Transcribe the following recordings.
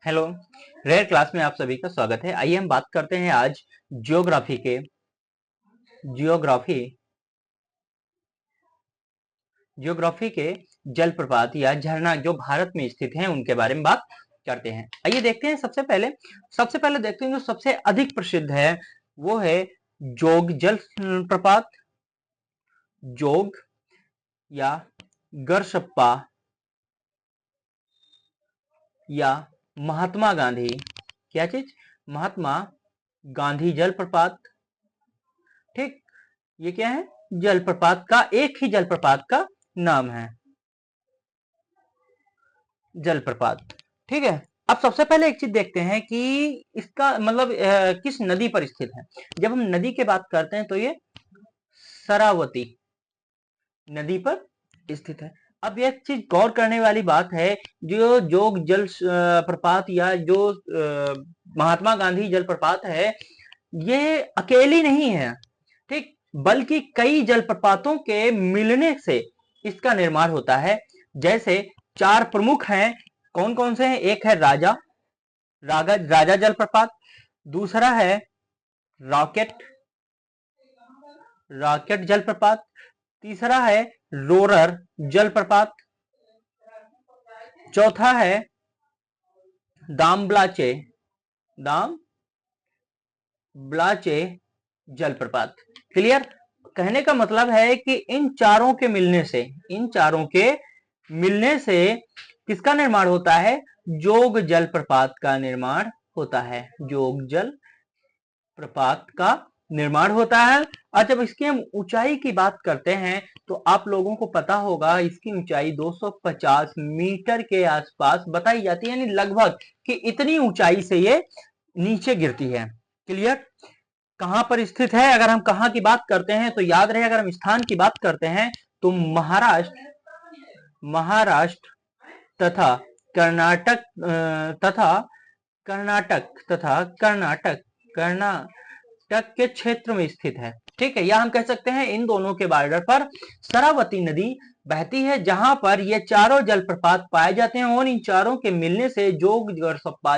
Hello. Rare class में आप सभी का स्वागत है। आइए हम बात करते हैं आज जियोग्राफी के जियोग्राफी जियोग्राफी के जलप्रपात या झरना जो भारत में स्थित हैं उनके बारे में बात करते हैं। आइए देखते हैं। सबसे पहले देखते हैं जो सबसे अधिक प्रसिद्ध है वो है जोग जल प्रपात, जोग या गरसप्पा या महात्मा गांधी, क्या चीज, महात्मा गांधी जलप्रपात। ठीक, ये क्या है, जलप्रपात का, एक ही जलप्रपात का नाम है जलप्रपात। ठीक है। अब सबसे पहले एक चीज देखते हैं कि इसका मतलब किस नदी पर स्थित है। जब हम नदी की बात करते हैं तो ये शरावती नदी पर स्थित है। अब एक चीज गौर करने वाली बात है, जो जोग जल प्रपात या जो महात्मा गांधी जलप्रपात है, ये अकेली नहीं है। ठीक, बल्कि कई जलप्रपातों के मिलने से इसका निर्माण होता है। जैसे चार प्रमुख हैं, कौन कौन से हैं? एक है राजा जलप्रपात, दूसरा है रॉकेट रॉकेट जलप्रपात, तीसरा है रोरर जलप्रपात, चौथा है दामब्लाचे दामब्लाचे जलप्रपात। क्लियर? कहने का मतलब है कि इन चारों के मिलने से किसका निर्माण होता है? जोग जलप्रपात का निर्माण होता है। जोग जल प्रपात का निर्माण होता है। और जब इसकी हम ऊंचाई की बात करते हैं तो आप लोगों को पता होगा इसकी ऊंचाई 250 मीटर के आसपास बताई जाती है, यानी लगभग कि इतनी ऊंचाई से ये नीचे गिरती है। क्लियर? कहां पर स्थित है? अगर हम कहां की बात करते हैं तो याद रहे, अगर हम स्थान की बात करते हैं तो महाराष्ट्र तथा कर्नाटक कर्नाटक के क्षेत्र में स्थित है। ठीक है, या हम कह सकते हैं इन दोनों के बॉर्डर पर शरावती नदी बहती है, जहां पर ये चारों जलप्रपात पाए जाते हैं और इन चारों के मिलने से जोग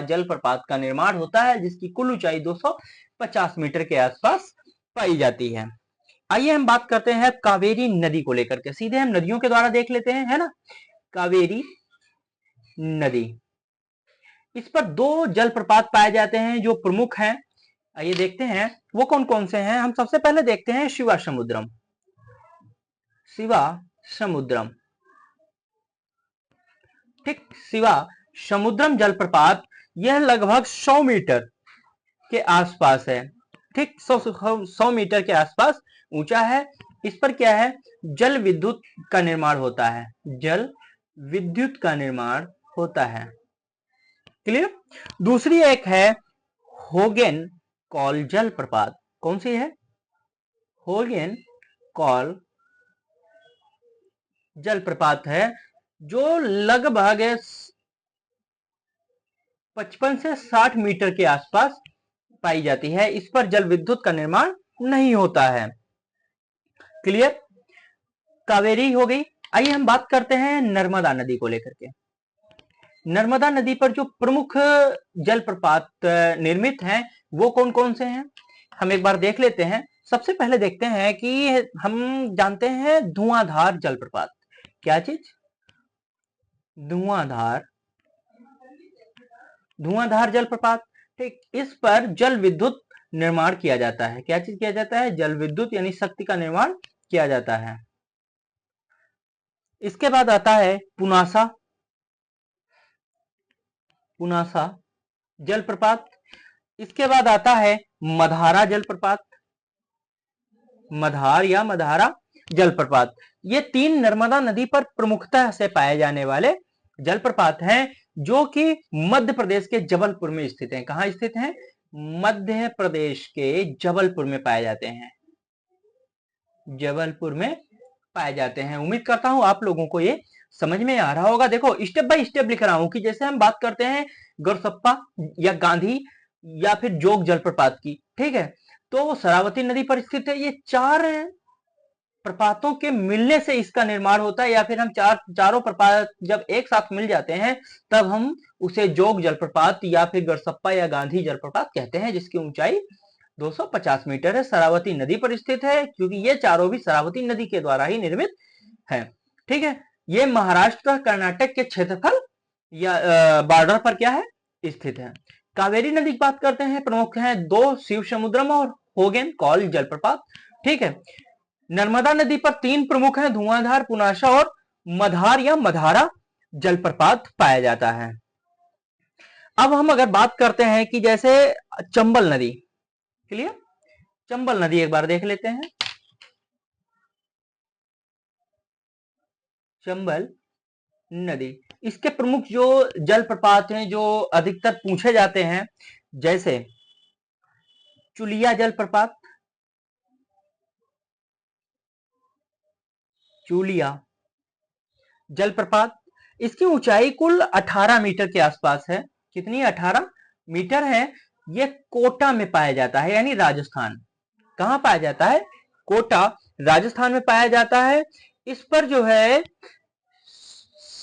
जलप्रपात का निर्माण होता है, जिसकी कुल ऊंचाई 250 मीटर के आसपास पाई जाती है। आइए हम बात करते हैं कावेरी नदी को लेकर के। सीधे हम नदियों के द्वारा देख लेते हैं, है ना। कावेरी नदी, इस पर दो जलप्रपात पाए जाते हैं जो प्रमुख हैं। आइए देखते हैं वो कौन कौन से हैं। हम सबसे पहले देखते हैं शिवा समुद्रम। ठीक, शिवा समुद्रम जलप्रपात, यह लगभग 100 मीटर के आसपास है। ठीक, 100 मीटर के आसपास ऊंचा है। इस पर क्या है? जल विद्युत का निर्माण होता है। जल विद्युत का निर्माण होता है। क्लियर? दूसरी एक है होगेन कॉल जलप्रपात। कौन सी है? होगेन कॉल जलप्रपात है, जो लगभग 55 से 60 मीटर के आसपास पाई जाती है। इस पर जल विद्युत का निर्माण नहीं होता है। क्लियर? कावेरी हो गई। आइए हम बात करते हैं नर्मदा नदी को लेकर के। नर्मदा नदी पर जो प्रमुख जलप्रपात निर्मित हैं वो कौन कौन से हैं, हम एक बार देख लेते हैं। सबसे पहले देखते हैं कि हम जानते हैं धुआंधार जलप्रपात। क्या चीज? धुआंधार जलप्रपात। ठीक, इस पर जल विद्युत निर्माण किया जाता है। क्या चीज किया जाता है? जल विद्युत यानी शक्ति का निर्माण किया जाता है। इसके बाद आता है पुनासा जलप्रपात। इसके बाद आता है मधारा जलप्रपात, मधारा जलप्रपात। ये तीन नर्मदा नदी पर प्रमुखता से पाए जाने वाले जलप्रपात हैं, जो कि मध्य प्रदेश के जबलपुर में स्थित हैं। कहां स्थित हैं? मध्य प्रदेश के जबलपुर में पाए जाते हैं। जबलपुर में पाए जाते हैं। उम्मीद करता हूं आप लोगों को ये समझ में आ रहा होगा। देखो स्टेप बाय स्टेप लिख रहा हूं कि जैसे हम बात करते हैं गरसप्पा या गांधी या फिर जोग जलप्रपात की, ठीक है, तो शरावती नदी पर स्थित है। ये चार प्रपातों के मिलने से इसका निर्माण होता है, या फिर हम चारों प्रपात जब एक साथ मिल जाते हैं तब हम उसे जोग जलप्रपात या फिर गरसप्पा या गांधी जलप्रपात कहते हैं, जिसकी ऊंचाई 250 मीटर है, शरावती नदी पर स्थित है, क्योंकि ये चारों भी शरावती नदी के द्वारा ही निर्मित है। ठीक है, ये महाराष्ट्र कर्नाटक के क्षेत्रफल या बॉर्डर पर क्या है, स्थित है। कावेरी नदी की बात करते हैं, प्रमुख है 2 शिव समुद्रम और होगेन कॉल जलप्रपात। ठीक है, नर्मदा नदी पर 3 प्रमुख हैं, धुआंधार, पुनाशा और मधार या मधारा जलप्रपात पाया जाता है। अब हम अगर बात करते हैं कि जैसे चंबल नदी, क्लियर, चंबल नदी एक बार देख लेते हैं। चंबल नदी, इसके प्रमुख जो जलप्रपात हैं जो अधिकतर पूछे जाते हैं, जैसे चुलिया जलप्रपात, चूलिया जलप्रपात, इसकी ऊंचाई कुल 18 मीटर के आसपास है। कितनी, 18 मीटर है। यह कोटा में पाया जाता है, यानी राजस्थान। कहां पाया जाता है, कोटा राजस्थान में पाया जाता है। इस पर जो है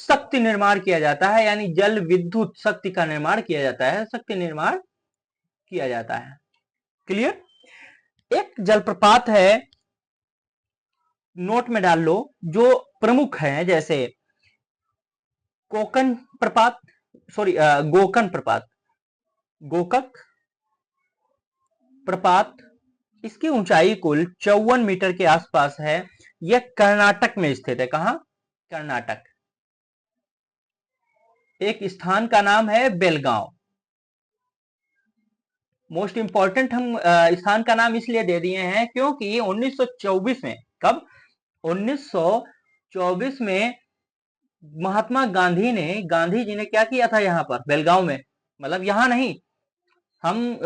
शक्ति निर्माण किया जाता है, यानी जल विद्युत शक्ति का निर्माण किया जाता है, शक्ति निर्माण किया जाता है। क्लियर। एक जलप्रपात है, नोट में डाल लो, जो प्रमुख है, जैसे कोकन प्रपात, सॉरी गोकन प्रपात, गोकक प्रपात, इसकी ऊंचाई कुल 54 मीटर के आसपास है। यह कर्नाटक में स्थित है। कहां, कर्नाटक। एक स्थान का नाम है बेलगांव। मोस्ट इंपॉर्टेंट हम स्थान का नाम इसलिए दे दिए हैं क्योंकि 1924 में, कब, 1924 में महात्मा गांधी जी ने क्या किया था यहाँ पर बेलगांव में, मतलब यहाँ नहीं, हम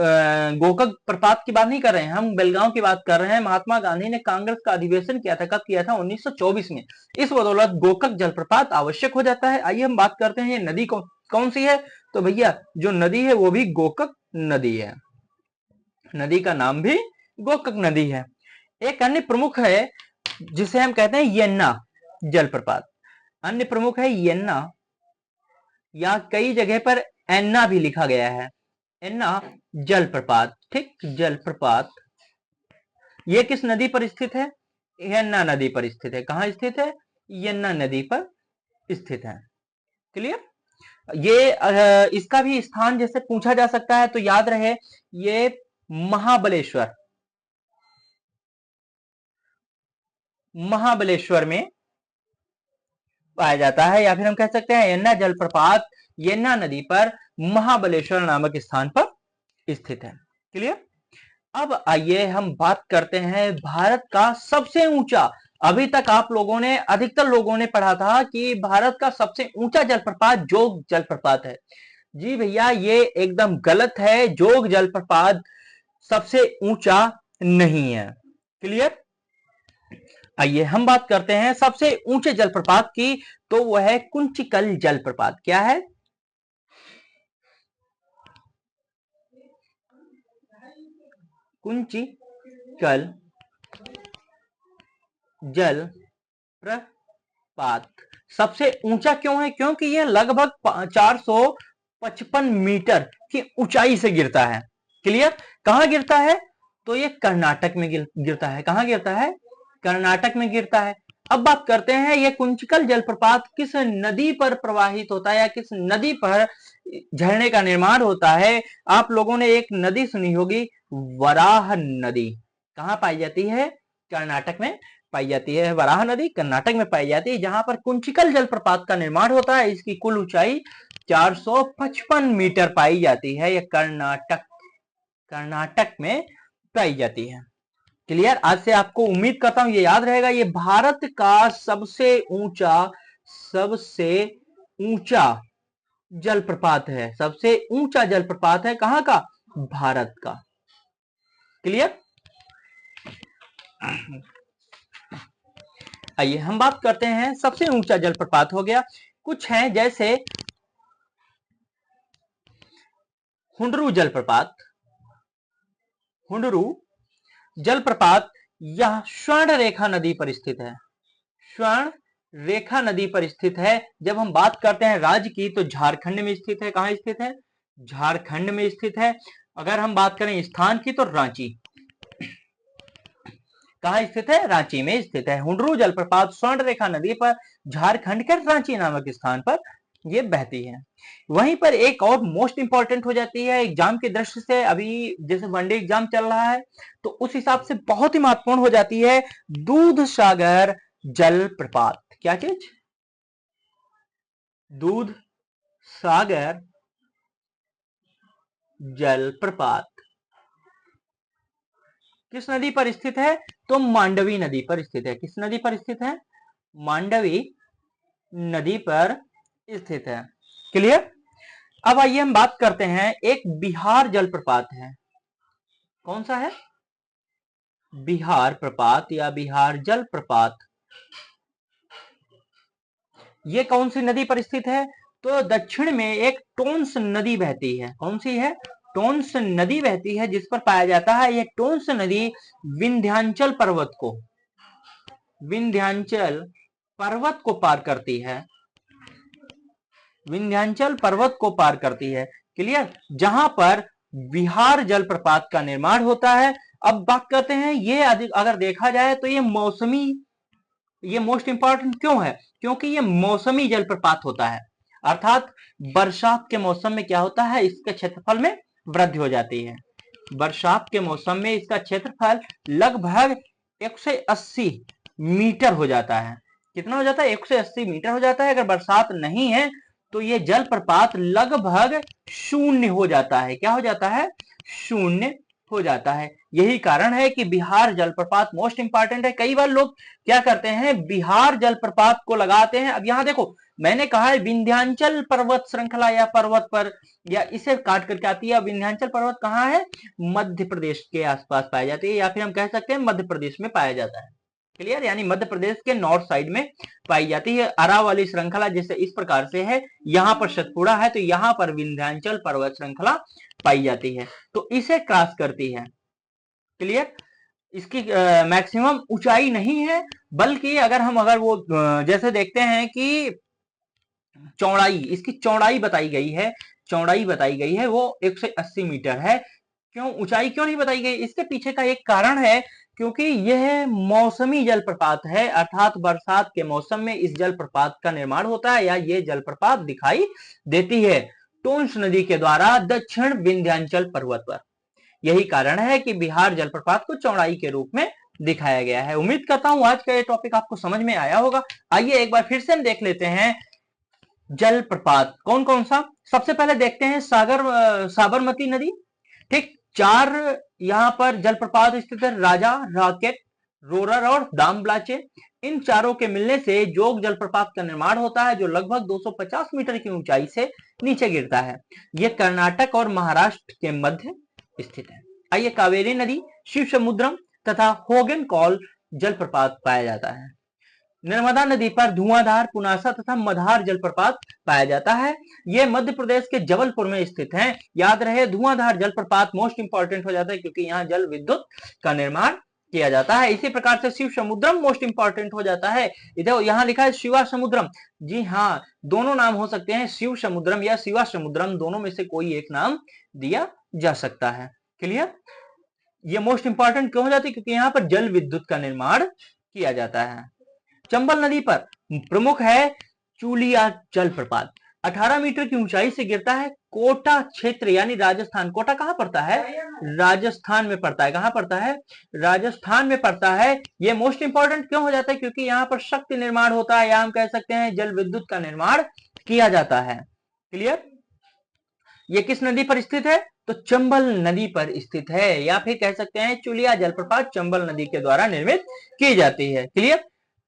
गोकक प्रपात की बात नहीं कर रहे हैं, हम बेलगांव की बात कर रहे हैं। महात्मा गांधी ने कांग्रेस का अधिवेशन किया था, कब किया था, 1924 में। इस बदौलत गोकक जलप्रपात आवश्यक हो जाता है। आइए हम बात करते हैं ये नदी कौन सी है। तो भैया जो नदी है वो भी गोकक नदी है, नदी का नाम भी गोकक नदी है। एक अन्य प्रमुख है जिसे हम कहते हैं येन्ना जलप्रपात, अन्य प्रमुख है येन्ना, या कई जगह पर एन्ना भी लिखा गया है, एन्ना जलप्रपात। ठीक, जलप्रपात ये किस नदी पर स्थित है, येन्ना नदी पर स्थित है। कहां स्थित है, येन्ना नदी पर स्थित है। क्लियर। ये इसका भी स्थान जैसे पूछा जा सकता है तो याद रहे, ये महाबलेश्वर, महाबलेश्वर में पाया जाता है, या फिर हम कह सकते हैं येन्ना जलप्रपात येन्ना नदी पर महाबलेश्वर नामक स्थान पर स्थित है। क्लियर। अब आइए हम बात करते हैं भारत का सबसे ऊंचा, अभी तक आप लोगों ने, अधिकतर लोगों ने पढ़ा था कि भारत का सबसे ऊंचा जलप्रपात जोग जलप्रपात है। जी भैया ये एकदम गलत है, जोग जलप्रपात सबसे ऊंचा नहीं है। क्लियर। आइए हम बात करते हैं सबसे ऊंचे जलप्रपात की, तो वह है कुंचिकल जलप्रपात। क्या है, कुंचिकल जलप्रपात सबसे ऊंचा क्यों है, क्योंकि यह लगभग 455 मीटर की ऊंचाई से गिरता है। क्लियर। कहां गिरता है, तो यह कर्नाटक में गिरता है। कहां गिरता है, कर्नाटक में गिरता है। अब बात करते हैं यह कुंचिकल जलप्रपात किस नदी पर प्रवाहित होता है, या किस नदी पर झरने का निर्माण होता है। आप लोगों ने एक नदी सुनी होगी, वराह नदी। कहां पाई जाती है, कर्नाटक में पाई जाती है। वराह नदी कर्नाटक में पाई जाती है, जहां पर कुंचिकल जलप्रपात का निर्माण होता है। इसकी कुल ऊंचाई 455 मीटर पाई जाती है। यह कर्नाटक में पाई जाती है। क्लियर। आज से आपको उम्मीद करता हूं ये याद रहेगा, ये भारत का सबसे ऊंचा जलप्रपात है, सबसे ऊंचा जलप्रपात है। कहां का, भारत का। क्लियर। आइए हम बात करते हैं, सबसे ऊंचा जलप्रपात हो गया, कुछ है जैसे हुंडरू जलप्रपात। हुंडरू जलप्रपात यह स्वर्ण रेखा नदी पर स्थित है। स्वर्ण रेखा नदी पर स्थित है। जब हम बात करते हैं राज्य की तो झारखंड में स्थित है। कहां स्थित है? झारखंड में स्थित है। अगर हम बात करें स्थान की तो रांची। कहां स्थित है? रांची में स्थित है। हुंडरू जलप्रपात स्वर्ण रेखा नदी पर झारखंड के रांची नामक स्थान पर ये बहती है। वहीं पर एक और मोस्ट इंपॉर्टेंट हो जाती है एग्जाम की दृष्टि से, अभी जैसे वनडे एग्जाम चल रहा है तो उस हिसाब से बहुत ही महत्वपूर्ण हो जाती है दूध सागर जलप्रपात। क्या चीज? दूध सागर जलप्रपात किस नदी पर स्थित है? तो मांडवी नदी पर स्थित है। किस नदी पर स्थित है? मांडवी नदी पर स्थित है। क्लियर? अब आइए हम बात करते हैं, एक बिहार जलप्रपात है। कौन सा है? बिहार प्रपात या बिहार जलप्रपात। ये कौन सी नदी पर स्थित है? तो दक्षिण में एक टोंस नदी बहती है। कौन सी है? टोंस नदी बहती है, जिस पर पाया जाता है यह टोंस नदी विंध्याचल पर्वत को पार करती है। विंध्याचल पर्वत को पार करती है। क्लियर? जहां पर बिहार जलप्रपात का निर्माण होता है। अब बात करते हैं, ये अगर देखा जाए तो ये मौसमी, ये मोस्ट इंपॉर्टेंट क्यों है? क्योंकि ये मौसमी जलप्रपात होता है, अर्थात बरसात के मौसम में क्या होता है, इसके क्षेत्रफल में वृद्धि हो जाती है। बरसात के मौसम में इसका क्षेत्रफल लगभग 180 मीटर हो जाता है। कितना हो जाता है? 180 मीटर हो जाता है। अगर बरसात नहीं है तो ये जलप्रपात लगभग शून्य हो जाता है। क्या हो जाता है? शून्य हो जाता है। यही कारण है कि बिहार जलप्रपात मोस्ट इंपॉर्टेंट है। कई बार लोग क्या करते हैं, बिहार जलप्रपात को लगाते हैं। अब यहां देखो, मैंने कहा है विंध्याचल पर्वत श्रृंखला या पर्वत पर, या इसे काट करके आती है। विंध्याचल पर्वत कहां है? मध्य प्रदेश के आसपास पाई जाती है, या फिर हम कह सकते हैं मध्य प्रदेश में पाया जाता है। क्लियर? यानी मध्य प्रदेश के नॉर्थ साइड में पाई जाती है। अरावली श्रृंखला जैसे इस प्रकार से है, यहां पर सतपुड़ा है तो यहां पर विंध्याचल पर्वत श्रृंखला पाई जाती है, तो इसे क्रॉस करती है। क्लियर? इसकी मैक्सिमम ऊंचाई नहीं है, बल्कि अगर वो जैसे देखते हैं कि चौड़ाई, इसकी चौड़ाई बताई गई है, चौड़ाई बताई गई है वो 180 मीटर है। क्यों ऊंचाई क्यों नहीं बताई गई? इसके पीछे का एक कारण है, क्योंकि यह मौसमी जलप्रपात है, अर्थात बरसात के मौसम में इस जलप्रपात का निर्माण होता है, या ये जलप्रपात दिखाई देती है टोंस नदी के द्वारा दक्षिण विंध्याचल पर्वत पर। यही कारण है कि बिहार जलप्रपात को चौड़ाई के रूप में दिखाया गया है। उम्मीद करता हूं आज का ये टॉपिक आपको समझ में आया होगा। आइए एक बार फिर से हम देख लेते हैं जलप्रपात कौन कौन सा। सबसे पहले देखते हैं साबरमती नदी। ठीक, 4 यहां पर जलप्रपात स्थित है, राजा, राकेट, रोरर और दामब्लाचे। इन चारों के मिलने से जोग जलप्रपात का निर्माण होता है, जो लगभग 250 मीटर की ऊंचाई से नीचे गिरता है। यह कर्नाटक और महाराष्ट्र के मध्य स्थित है। आइए कावेरी नदी, शिव समुद्रम तथा होगन कॉल जलप्रपात पाया जाता है। नर्मदा नदी पर धुआंधार, पुनासा तथा मधार जलप्रपात पाया जाता है। यह मध्य प्रदेश के जबलपुर में स्थित है। याद रहे, धुआंधार जलप्रपात मोस्ट इंपॉर्टेंट हो जाता है, क्योंकि यहाँ जल विद्युत का निर्माण किया जाता है। इसी प्रकार से शिव समुद्रम मोस्ट इंपॉर्टेंट हो जाता है। इधर यहाँ लिखा है शिवा समुद्रम। जी हाँ, दोनों नाम हो सकते हैं, शिव समुद्रम या शिवा समुद्रम, दोनों में से कोई एक नाम दिया जा सकता है। क्लियर? ये मोस्ट इंपॉर्टेंट क्यों हो जाती है? क्योंकि यहाँ पर जल विद्युत का निर्माण किया जाता है। चंबल नदी पर प्रमुख है चूलिया जलप्रपात। 18 मीटर की ऊंचाई से गिरता है। कोटा क्षेत्र यानी राजस्थान। कोटा कहां पड़ता है? राजस्थान में पड़ता है। कहां पड़ता है? राजस्थान में पड़ता है। यह मोस्ट इंपॉर्टेंट क्यों हो जाता है? क्योंकि यहां पर शक्ति निर्माण होता है, या हम कह सकते हैं जल विद्युत का निर्माण किया जाता है। क्लियर? यह किस नदी पर स्थित है? तो चंबल नदी पर स्थित है, या फिर कह सकते हैं चुलिया जलप्रपात चंबल नदी के द्वारा निर्मित की जाती है। क्लियर?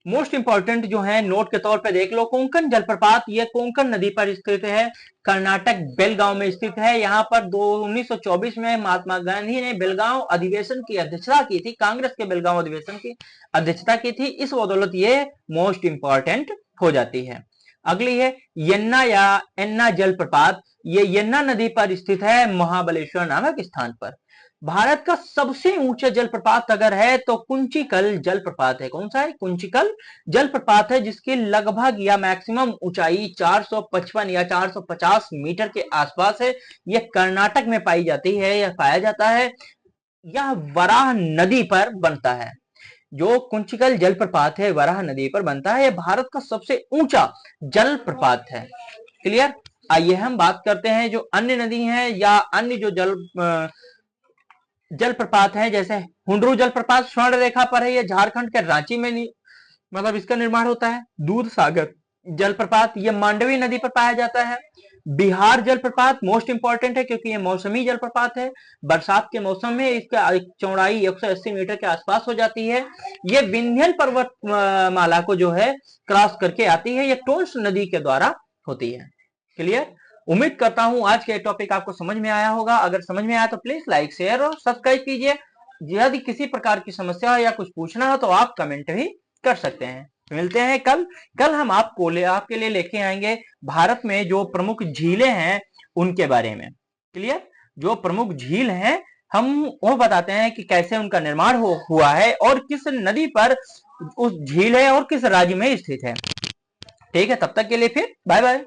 मोस्ट इंपॉर्टेंट जो है नोट के तौर पे देख लो, कोंकण जलप्रपात, यह कोंकण नदी पर स्थित है, कर्नाटक बेलगांव में स्थित है। यहाँ पर 1924 में महात्मा गांधी ने बेलगांव अधिवेशन की अध्यक्षता की थी, कांग्रेस के बेलगांव अधिवेशन की अध्यक्षता की थी। इस बदौलत ये मोस्ट इंपॉर्टेंट हो जाती है। अगली है यन्ना या एन्ना जलप्रपात, ये यन्ना नदी पर स्थित है महाबलेश्वर नामक स्थान पर। भारत का सबसे ऊंचा जलप्रपात अगर है तो कुंचिकल जलप्रपात है। कौन सा है? कुंचिकल जलप्रपात है, जिसकी लगभग या मैक्सिमम ऊंचाई 455 या 450 मीटर के आसपास है। यह कर्नाटक में पाई जाती है या पाया जाता है। यह वराह नदी पर बनता है। जो कुंचिकल जलप्रपात है वराह नदी पर बनता है। यह भारत का सबसे ऊंचा जलप्रपात है। क्लियर? आइए हम बात करते हैं जो अन्य नदी हैं या अन्य जो जलप्रपात हैं, जैसे हुंडरू जलप्रपात स्वर्ण रेखा पर है, यह झारखंड के रांची में मतलब इसका निर्माण होता है। दूध सागर जलप्रपात यह मांडवी नदी पर पाया जाता है। बिहार जलप्रपात मोस्ट इंपॉर्टेंट है क्योंकि यह मौसमी जलप्रपात है। बरसात के मौसम में इसका चौड़ाई 180 मीटर के आसपास हो जाती है। यह विंध्यन पर्वत माला को जो है क्रॉस करके आती है। यह टोंस नदी के द्वारा होती है। क्लियर? उम्मीद करता हूं आज के टॉपिक आपको समझ में आया होगा। अगर समझ में आया तो प्लीज लाइक शेयर और सब्सक्राइब कीजिए। यदि किसी प्रकार की समस्या या कुछ पूछना हो तो आप कमेंट भी कर सकते हैं। मिलते हैं कल हम आपके लिए लेके आएंगे भारत में जो प्रमुख झीलें हैं उनके बारे में। क्लियर? जो प्रमुख झील हैं हम वो बताते हैं कि कैसे उनका निर्माण हुआ है और किस नदी पर उस झील है और किस राज्य में स्थित है। ठीक है, तब तक के लिए फिर बाय बाय।